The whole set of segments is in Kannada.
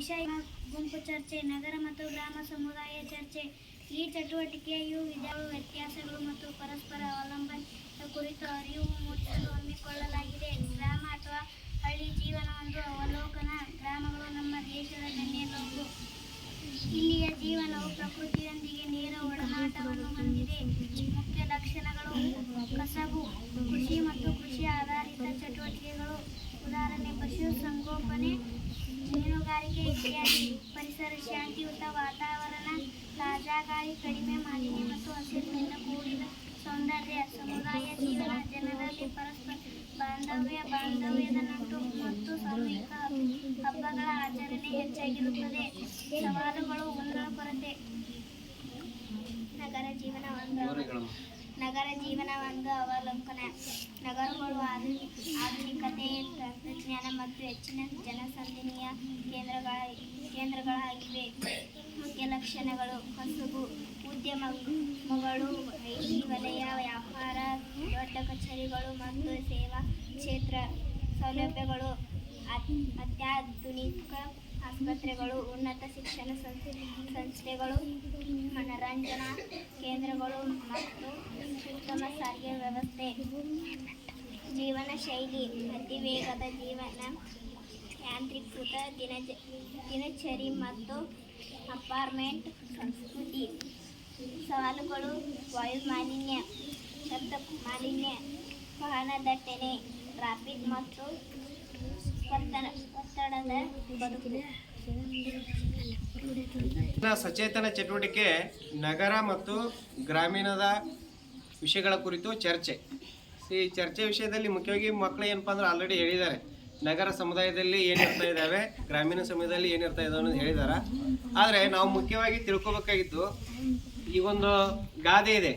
ವಿಷಯ ಗುಂಪು ಚರ್ಚೆ, ನಗರ ಮತ್ತು ಗ್ರಾಮ ಸಮುದಾಯ ಚರ್ಚೆ. ಈ ಚಟುವಟಿಕೆಯು ವ್ಯತ್ಯಾಸಗಳು ಮತ್ತು ಪರಸ್ಪರ ಅವಲಂಬನೆ ಕುರಿತು ಅರಿವು ಮೂಡಿಸಲು ಹಮ್ಮಿಕೊಳ್ಳಲಾಗಿದೆ. ಗ್ರಾಮ ಅಥವಾ ಹಳ್ಳಿ ಜೀವನ ಒಂದು ಅವಲೋಕನ. ಗ್ರಾಮಗಳು ನಮ್ಮ ದೇಶದ ಬೆನ್ನೆಲುಬು. ಇಲ್ಲಿಯ ಜೀವನವು ಪ್ರಕೃತಿಯೊಂದಿಗೆ ನೇರ ಒಡನಾಟವನ್ನು ಹೊಂದಿದೆ. ಮುಖ್ಯ ಲಕ್ಷಣಗಳು: ಕಸಬು, ಕೃಷಿ ಮತ್ತು ಕೃಷಿ ಆಧಾರಿತ ಚಟುವಟಿಕೆಗಳು, ಉದಾಹರಣೆ ಪಶು ಸಂಗೋಪನೆ, ಮೀನುಗಾರಿಕೆ ಇತ್ಯಾದಿ. ಪರಿಸರ: ಶಾಂತಿಯುತ ವಾತಾವರಣ, ತಾಜಾ ಗಾಳಿ, ಕಡಿಮೆ ಮಾಲಿನ್ಯ ಮತ್ತು ಹಸಿರಿನಿಂದ ಕೂಡಿದ ಸೌಂದರ್ಯ. ಸಮುದಾಯ ಜೀವನ: ಜನರಲ್ಲಿ ಪರಸ್ಪರ ಬಾಂಧವ್ಯದ ನಂಟು ಮತ್ತು ಸಾಮೂಹಿಕ ಹಬ್ಬಗಳ ಆಚರಣೆ ಹೆಚ್ಚಾಗಿರುತ್ತದೆ. ಸವಾಲುಗಳು: ಒಂದರ ಕೊರತೆ. ನಗರ ಜೀವನ ಒಂದು ಅವಲೋಕನ. ನಗರಗಳು ಆಧುನಿಕತೆ, ತಂತ್ರಜ್ಞಾನ ಮತ್ತು ಹೆಚ್ಚಿನ ಜನಸಂದಣಿಯ ಕೇಂದ್ರಗಳಾಗಿವೆ. ಮುಖ್ಯ ಲಕ್ಷಣಗಳು: ಕಸುಬು, ಉದ್ಯಮಗಳು, ಐಟಿ ವಲಯ, ವ್ಯಾಪಾರ, ದೊಡ್ಡ ಕಚೇರಿಗಳು ಮತ್ತು ಸೇವಾ ಕ್ಷೇತ್ರ. ಸೌಲಭ್ಯಗಳು: ಅತ್ಯಾಧುನಿಕ ಆಸ್ಪತ್ರೆಗಳು, ಉನ್ನತ ಶಿಕ್ಷಣ ಸಂಸ್ಥೆಗಳು, ಮನರಂಜನಾ ಕೇಂದ್ರಗಳು ಮತ್ತು ಉತ್ತಮ ಸಾರಿಗೆ ವ್ಯವಸ್ಥೆ. ಜೀವನ ಶೈಲಿ: ಅತಿ ವೇಗದ ಜೀವನ, ಯಾಂತ್ರೀಕೃತ ದಿನಚರಿ ಮತ್ತು ಅಪಾರ್ಟ್ಮೆಂಟ್ ಸಂಸ್ಕೃತಿ. ಸವಾಲುಗಳು: ವಾಯು ಮಾಲಿನ್ಯ, ಶಬ್ದ ಮಾಲಿನ್ಯ, ವಾಹನ ದಟ್ಟಣೆ, ಟ್ರಾಫಿಕ್ ಮತ್ತು ಒತ್ತಡದ ಬದುಕು. ಸಚೇತನ ಚಟುವಟಿಕೆ ನಗರ ಮತ್ತು ಗ್ರಾಮೀಣದ ವಿಷಯಗಳ ಕುರಿತು ಚರ್ಚೆ. ಈ ಚರ್ಚೆ ವಿಷಯದಲ್ಲಿ ಮುಖ್ಯವಾಗಿ ಮಕ್ಕಳು ಏನಪ್ಪ ಅಂದ್ರೆ ಆಲ್ರೆಡಿ ಹೇಳಿದ್ದಾರೆ. ನಗರ ಸಮುದಾಯದಲ್ಲಿ ಏನಿರ್ತಾ ಇದ್ದಾವೆ, ಗ್ರಾಮೀಣ ಸಮುದಾಯದಲ್ಲಿ ಏನಿರ್ತಾ ಇದ್ದಾವೆ ಅನ್ನೋದು ಹೇಳಿದ್ದಾರೆ. ಆದರೆ ನಾವು ಮುಖ್ಯವಾಗಿ ತಿಳ್ಕೊಬೇಕಾಗಿದ್ದು, ಈಗೊಂದು ಗಾದೆ ಇದೆ,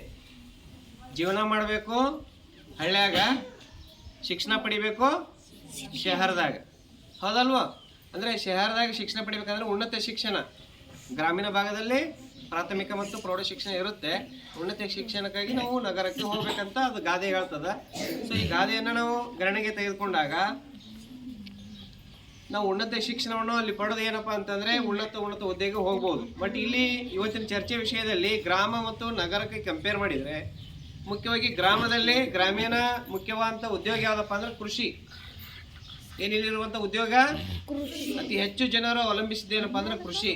ಜೀವನ ಮಾಡಬೇಕು ಹಳ್ಳ್ಯಾಗ, ಶಿಕ್ಷಣ ಪಡಿಬೇಕು ಶಹರದಾಗ. ಹೌದಲ್ವ? ಅಂದರೆ ಶಹರದಾಗ ಶಿಕ್ಷಣ ಪಡಿಬೇಕಂದ್ರೆ ಉನ್ನತ ಶಿಕ್ಷಣ, ಗ್ರಾಮೀಣ ಭಾಗದಲ್ಲಿ ಪ್ರಾಥಮಿಕ ಮತ್ತು ಪ್ರೌಢ ಶಿಕ್ಷಣ ಇರುತ್ತೆ. ಉನ್ನತ ಶಿಕ್ಷಣಕ್ಕಾಗಿ ನಾವು ನಗರಕ್ಕೆ ಹೋಗ್ಬೇಕಂತ ಅದು ಗಾದೆ ಹೇಳ್ತದ. ಸೊ ಈ ಗಾದೆಯನ್ನು ನಾವು ಗಣನೆಗೆ ತೆಗೆದುಕೊಂಡಾಗ ನಾವು ಉನ್ನತ ಶಿಕ್ಷಣವನ್ನು ಅಲ್ಲಿ ಪಡೆದು ಏನಪ್ಪ ಅಂತಂದರೆ ಉನ್ನತ ಹುದ್ದೆಗೆ ಹೋಗ್ಬೋದು. ಬಟ್ ಇಲ್ಲಿ ಇವತ್ತಿನ ಚರ್ಚೆ ವಿಷಯದಲ್ಲಿ ಗ್ರಾಮ ಮತ್ತು ನಗರಕ್ಕೆ ಕಂಪೇರ್ ಮಾಡಿದರೆ ಮುಖ್ಯವಾಗಿ ಗ್ರಾಮೀಣ ಮುಖ್ಯವಾದಂಥ ಉದ್ಯೋಗ ಯಾವುದಪ್ಪ ಅಂದ್ರೆ ಕೃಷಿ. ಏನಿಲ್ಲಿರುವಂಥ ಉದ್ಯೋಗ ಅತಿ ಹೆಚ್ಚು ಜನರು ಅವಲಂಬಿಸಿದ್ದೇನಪ್ಪ ಅಂದ್ರೆ ಕೃಷಿ.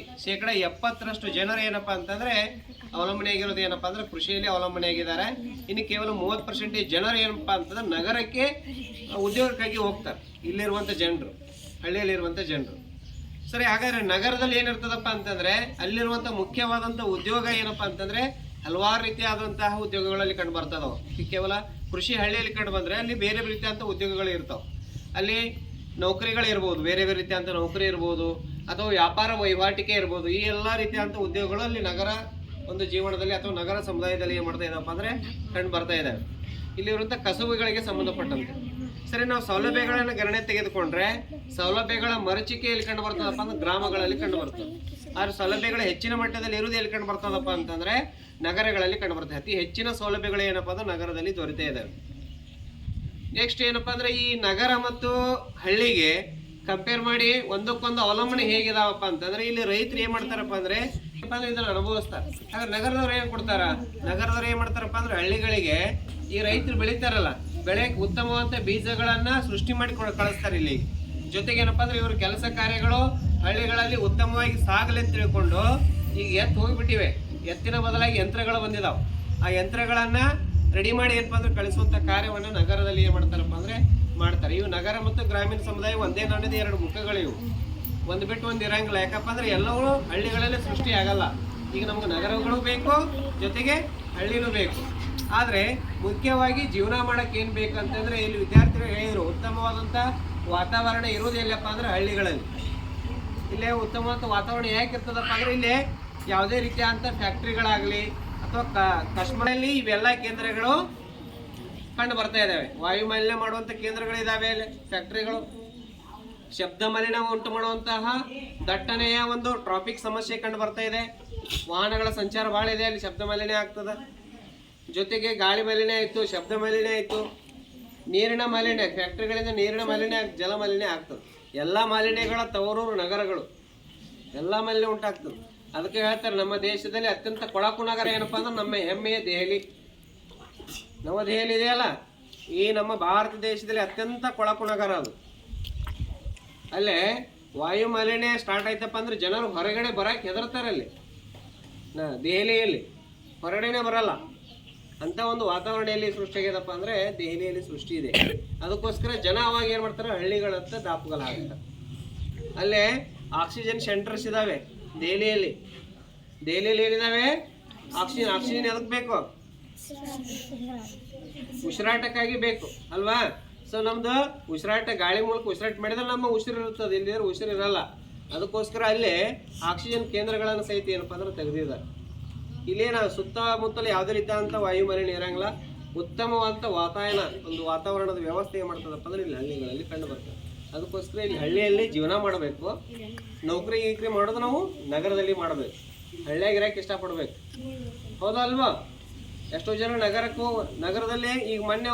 70% ಜನರು ಏನಪ್ಪ ಅಂತಂದರೆ ಅವಲಂಬನೆಯಾಗಿರೋದು ಏನಪ್ಪ ಅಂದ್ರೆ ಕೃಷಿಯಲ್ಲಿ ಅವಲಂಬನೆಯಾಗಿದ್ದಾರೆ. ಇನ್ನು ಕೇವಲ 30% ಜನರು ಏನಪ್ಪ ಅಂತಂದ್ರೆ ನಗರಕ್ಕೆ ಉದ್ಯೋಗಕ್ಕಾಗಿ ಹೋಗ್ತಾರೆ, ಇಲ್ಲಿರುವಂಥ ಜನರು, ಹಳ್ಳಿಯಲ್ಲಿರುವಂಥ ಜನರು. ಸರಿ, ಹಾಗಾದರೆ ನಗರದಲ್ಲಿ ಏನಿರ್ತದಪ್ಪ ಅಂತಂದರೆ ಅಲ್ಲಿರುವಂಥ ಮುಖ್ಯವಾದಂಥ ಉದ್ಯೋಗ ಏನಪ್ಪ ಅಂತಂದರೆ ಹಲವಾರು ರೀತಿಯಾದಂತಹ ಉದ್ಯೋಗಗಳಲ್ಲಿ ಕಂಡು ಬರ್ತದವು. ಕೇವಲ ಕೃಷಿ ಹಳ್ಳಿಯಲ್ಲಿ ಕಂಡು ಬಂದರೆ ಅಲ್ಲಿ ಬೇರೆ ರೀತಿಯಾದಂಥ ಉದ್ಯೋಗಗಳು ಇರ್ತಾವೆ. ಅಲ್ಲಿ ನೌಕರಿಗಳಿರ್ಬೋದು, ಬೇರೆ ಬೇರೆ ರೀತಿಯಾದಂಥ ನೌಕರಿ ಇರ್ಬೋದು, ಅಥವಾ ವ್ಯಾಪಾರ ವಹಿವಾಟಿಕೆ ಇರ್ಬೋದು. ಈ ಎಲ್ಲ ರೀತಿಯಾದಂಥ ಉದ್ಯೋಗಗಳು ಅಲ್ಲಿ ನಗರ ಒಂದು ಜೀವನದಲ್ಲಿ ಅಥವಾ ನಗರ ಸಮುದಾಯದಲ್ಲಿ ಏನು ಮಾಡ್ತಾ ಇದ್ದಾವಪ್ಪ ಅಂದರೆ ಕಂಡು ಬರ್ತಾ ಇದ್ದಾವೆ. ಇಲ್ಲಿರುವಂಥ ಕಸುಬುಗಳಿಗೆ ಸಂಬಂಧಪಟ್ಟಂತೆ. ಸರಿ, ನಾವು ಸೌಲಭ್ಯಗಳನ್ನು ಗಣನೆ ತೆಗೆದುಕೊಂಡ್ರೆ ಸೌಲಭ್ಯಗಳ ಮರಚಿಕೆ ಎಲ್ಲಿ ಕಂಡು ಬರ್ತದಪ್ಪ ಅಂದ್ರೆ ಗ್ರಾಮಗಳಲ್ಲಿ ಕಂಡು ಬರ್ತದೆ. ಆದ್ರೆ ಸೌಲಭ್ಯಗಳ ಹೆಚ್ಚಿನ ಮಟ್ಟದಲ್ಲಿ ಇರುವುದು ಎಲ್ಲಿ ಕಂಡು ಬರ್ತದಪ್ಪ ಅಂತಂದರೆ ನಗರಗಳಲ್ಲಿ ಕಂಡು ಬರ್ತದೆ. ಅತಿ ಹೆಚ್ಚಿನ ಸೌಲಭ್ಯಗಳು ಏನಪ್ಪ ಅಂದ್ರೆ ನಗರದಲ್ಲಿ ದೊರೆತಾ ಇದ್ದಾವೆ. ನೆಕ್ಸ್ಟ್ ಏನಪ್ಪ ಅಂದ್ರೆ ಈ ನಗರ ಮತ್ತು ಹಳ್ಳಿಗೆ ಕಂಪೇರ್ ಮಾಡಿ ಒಂದಕ್ಕೊಂದು ಅವಲಂಬನೆ ಹೇಗಿದಾವಪ್ಪ ಅಂತಂದ್ರೆ ಇಲ್ಲಿ ರೈತರು ಏನ್ ಮಾಡ್ತಾರಪ್ಪ ಅಂದ್ರೆ ಇದನ್ನ ಅನುಭವಿಸ್ತಾರೆ. ಹಾಗಾದ್ರೆ ನಗರದವ್ರು ಏನ್ ಕೊಡ್ತಾರ? ನಗರದವ್ರು ಏನ್ ಮಾಡ್ತಾರಪ್ಪ ಅಂದ್ರೆ ಹಳ್ಳಿಗಳಿಗೆ ಈ ರೈತರು ಬೆಳಿತಾರಲ್ಲ, ಬೆಳೆಯಕ್ಕೆ ಉತ್ತಮವಾದ ಬೀಜಗಳನ್ನ ಸೃಷ್ಟಿ ಮಾಡಿ ಕಳಿಸ್ತಾರೆ ಇಲ್ಲಿ. ಜೊತೆಗೆ ಏನಪ್ಪ ಅಂದ್ರೆ ಇವ್ರ ಕೆಲಸ ಕಾರ್ಯಗಳು ಹಳ್ಳಿಗಳಲ್ಲಿ ಉತ್ತಮವಾಗಿ ಸಾಗಲಿ ಅಂತ ತಿಳ್ಕೊಂಡು ಈಗ ಎತ್ತು ಹೋಗ್ಬಿಟ್ಟಿವೆ. ಎತ್ತಿನ ಬದಲಾಗಿ ಯಂತ್ರಗಳು ಬಂದಿದಾವೆ. ಆ ಯಂತ್ರಗಳನ್ನ ರೆಡಿ ಮಾಡಿ ಏನಪ್ಪ ಅಂದ್ರೆ ಕಳಿಸುವಂಥ ಕಾರ್ಯವನ್ನು ನಗರದಲ್ಲಿ ಏನು ಮಾಡ್ತಾರಪ್ಪ ಅಂದರೆ ಮಾಡ್ತಾರೆ. ಇವು ನಗರ ಮತ್ತು ಗ್ರಾಮೀಣ ಸಮುದಾಯ ಒಂದೇ ನಾಣ್ಯದ ಎರಡು ಮುಖಗಳಿವು, ಒಂದು ಬಿಟ್ಟು ಒಂದು ಇರಂಗಿಲ್ಲ. ಯಾಕಪ್ಪ ಅಂದರೆ ಎಲ್ಲವೂ ಹಳ್ಳಿಗಳಲ್ಲೇ ಸೃಷ್ಟಿ ಆಗಲ್ಲ. ಈಗ ನಮ್ಗೆ ನಗರಗಳು ಬೇಕು, ಜೊತೆಗೆ ಹಳ್ಳಿನೂ ಬೇಕು. ಆದರೆ ಮುಖ್ಯವಾಗಿ ಜೀವನ ಮಾಡೋಕ್ಕೆ ಏನು ಬೇಕಂತಂದರೆ ಇಲ್ಲಿ ವಿದ್ಯಾರ್ಥಿಗಳು ಹೇಳಿದರು, ಉತ್ತಮವಾದಂಥ ವಾತಾವರಣ ಇರೋದು ಎಲ್ಲಪ್ಪ ಅಂದರೆ ಹಳ್ಳಿಗಳಲ್ಲಿ. ಇಲ್ಲೇ ಉತ್ತಮವಾದ ವಾತಾವರಣ ಯಾಕೆ ಇರ್ತದಪ್ಪ ಅಂದರೆ ಇಲ್ಲೇ ಯಾವುದೇ ರೀತಿಯಾದಂಥ ಫ್ಯಾಕ್ಟ್ರಿಗಳಾಗಲಿ ಅಥವಾ ಕಶ್ಮೀರಲ್ಲಿ ಇವೆಲ್ಲ ಕೇಂದ್ರಗಳು ಕಂಡು ಬರ್ತಾ ಇದ್ದಾವೆ. ವಾಯು ಮಾಲಿನ್ಯ ಮಾಡುವಂಥ ಕೇಂದ್ರಗಳಿದ್ದಾವೆ, ಫ್ಯಾಕ್ಟ್ರಿಗಳು. ಶಬ್ದ ಮಾಲಿನ್ಯ ಉಂಟು ಮಾಡುವಂತಹ ದಟ್ಟಣೆಯ ಒಂದು ಟ್ರಾಫಿಕ್ ಸಮಸ್ಯೆ ಕಂಡು ಬರ್ತಾ ಇದೆ. ವಾಹನಗಳ ಸಂಚಾರ ಭಾಳ ಇದೆ, ಅಲ್ಲಿ ಶಬ್ದ ಮಾಲಿನ್ಯ ಆಗ್ತದೆ. ಜೊತೆಗೆ ಗಾಳಿ ಮಾಲಿನ್ಯ ಆಯಿತು, ಶಬ್ದ ಮಾಲಿನ್ಯ ಆಯಿತು, ನೀರಿನ ಮಾಲಿನ್ಯ, ಫ್ಯಾಕ್ಟ್ರಿಗಳಿಂದ ನೀರಿನ ಮಾಲಿನ್ಯ, ಜಲ ಮಾಲಿನ್ಯ ಆಗ್ತದೆ. ಎಲ್ಲ ಮಾಲಿನ್ಯಗಳ ತವರೂರು ನಗರಗಳು. ಎಲ್ಲ ಮಾಲಿನ್ಯ ಉಂಟಾಗ್ತದೆ. ಅದಕ್ಕೆ ಹೇಳ್ತಾರೆ ನಮ್ಮ ದೇಶದಲ್ಲಿ ಅತ್ಯಂತ ಕೊಳಕು ನಗರ ಏನಪ್ಪ ಅಂದ್ರೆ ನಮ್ಮ ಹೆಮ್ಮೆಯ ದೆಹಲಿ. ನಮ್ಮ ದೆಹಲಿ ಇದೆಯಲ್ಲ, ಈ ನಮ್ಮ ಭಾರತ ದೇಶದಲ್ಲಿ ಅತ್ಯಂತ ಕೊಳಕು ನಗರ ಅದು. ಅಲ್ಲೇ ವಾಯು ಮಾಲಿನ್ಯ ಸ್ಟಾರ್ಟ್ ಆಯ್ತಪ್ಪ ಅಂದ್ರೆ ಜನರು ಹೊರಗಡೆ ಬರಕ್ಕೆ ಹೆದರ್ತಾರೆ. ಅಲ್ಲಿ ದೆಹಲಿಯಲ್ಲಿ ಹೊರಗಡೆನೆ ಬರಲ್ಲ ಅಂತ ಒಂದು ವಾತಾವರಣ ಎಲ್ಲಿ ಸೃಷ್ಟಿಯಾಗ್ಯದಪ್ಪ ಅಂದ್ರೆ ದೆಹಲಿಯಲ್ಲಿ ಸೃಷ್ಟಿ ಇದೆ. ಅದಕ್ಕೋಸ್ಕರ ಜನ ಅವಾಗ ಏನ್ ಮಾಡ್ತಾರೆ, ಹಳ್ಳಿಗಳತ್ತ ದಾಪುಗಾಲಾಗ್ತಾರೆ. ಅಲ್ಲೇ ಆಕ್ಸಿಜನ್ ಸೆಂಟರ್ಸ್ ಇದಾವೆ ದೆಹಲಿಯಲ್ಲಿ. ಏನಿದಾವೆ? ಆಕ್ಸಿಜನ್ ಎದಕ್ ಬೇಕು? ಉಸಿರಾಟಕ್ಕಾಗಿ ಬೇಕು ಅಲ್ವಾ? ಸೊ ನಮ್ದು ಉಸಿರಾಟ ಗಾಳಿ ಮೂಲಕ ಉಸಿರಾಟ ಮಾಡಿದ್ರೆ ನಮ್ಮ ಉಸಿರು ಇರ್ತದೆ, ಇಲ್ಲಿದ್ರೆ ಉಸಿರು ಇರಲ್ಲ. ಅದಕ್ಕೋಸ್ಕರ ಅಲ್ಲೇ ಆಕ್ಸಿಜನ್ ಕೇಂದ್ರಗಳನ್ನು ಸಹಿತ ಏನಪ್ಪ ಅಂದ್ರೆ ತೆಗೆದಿದ್ದಾರೆ. ಇಲ್ಲೇನ ಸುತ್ತಮುತ್ತಲು ಯಾವುದೇ ರೀತಿಯಾದಂಥ ವಾಯು ಮಾಲಿನ್ಯ ಇರಂಗಿಲ್ಲ. ಉತ್ತಮವಾದಂಥ ಒಂದು ವಾತಾವರಣದ ವ್ಯವಸ್ಥೆ ಏನು ಮಾಡ್ತದಪ್ಪ ಅಂದ್ರೆ ಇಲ್ಲಿ ಹಳ್ಳಿಗಳಲ್ಲಿ ಕಂಡು ಬರ್ತದೆ. ಅದಕ್ಕೋಸ್ಕರ ಇಲ್ಲಿ ಹಳ್ಳಿಯಲ್ಲಿ ಜೀವನ ಮಾಡಬೇಕು. ನೌಕರಿ ಮಾಡೋದು ನಾವು ನಗರದಲ್ಲಿ ಮಾಡಬೇಕು. ಹಳ್ಳಿಯಾಗ ಇರಕ್ಕೆ ಇಷ್ಟಪಡ್ಬೇಕು. ಹೌದಾ ಅಲ್ವಾ? ಎಷ್ಟೋ ಜನ ನಗರದಲ್ಲಿ ಈಗ ಮೊನ್ನೆ